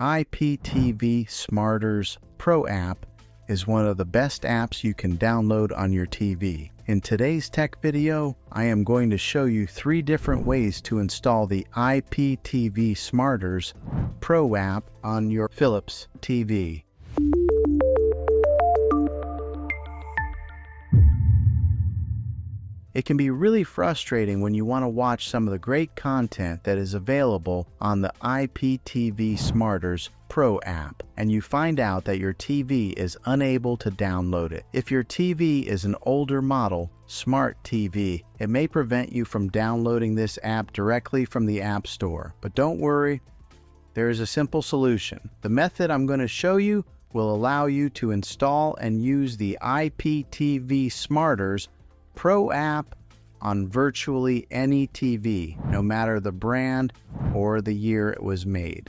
IPTV Smarters Pro App is one of the best apps you can download on your TV. In today's tech video, I am going to show you 3 different ways to install the IPTV Smarters Pro App on your Philips TV. It can be really frustrating when you want to watch some of the great content that is available on the IPTV Smarters Pro app, and you find out that your TV is unable to download it. If your TV is an older model, smart TV, it may prevent you from downloading this app directly from the App Store. But don't worry, there is a simple solution. The method I'm going to show you will allow you to install and use the IPTV Smarters Pro app on virtually any TV, no matter the brand or the year it was made.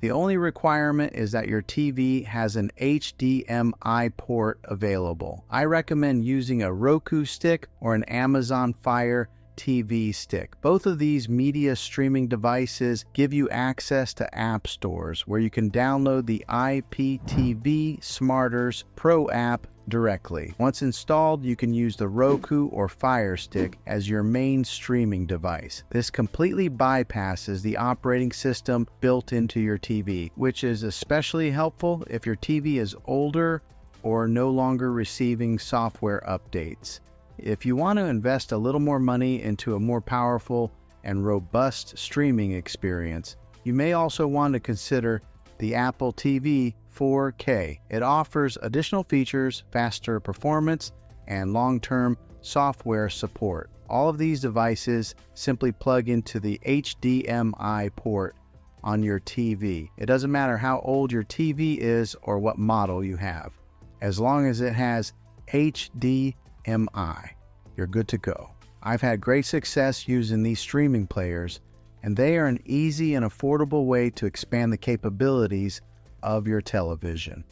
The only requirement is that your TV has an HDMI port available. I recommend using a Roku stick or an Amazon Fire TV stick. Both of these media streaming devices give you access to app stores where you can download the IPTV Smarters Pro app directly. Once installed, you can use the Roku or Fire Stick as your main streaming device. This completely bypasses the operating system built into your TV, which is especially helpful if your TV is older or no longer receiving software updates. If you want to invest a little more money into a more powerful and robust streaming experience, you may also want to consider the Apple TV 4K. It offers additional features, faster performance, and long-term software support. All of these devices simply plug into the HDMI port on your TV. It doesn't matter how old your TV is or what model you have. As long as it has HDMI, you're good to go. I've had great success using these streaming players, and they are an easy and affordable way to expand the capabilities of your television.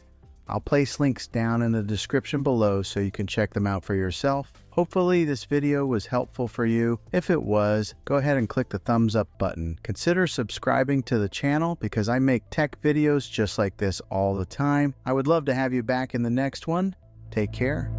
I'll place links down in the description below so you can check them out for yourself. Hopefully this video was helpful for you. If it was, go ahead and click the thumbs up button. Consider subscribing to the channel because I make tech videos just like this all the time. I would love to have you back in the next one. Take care.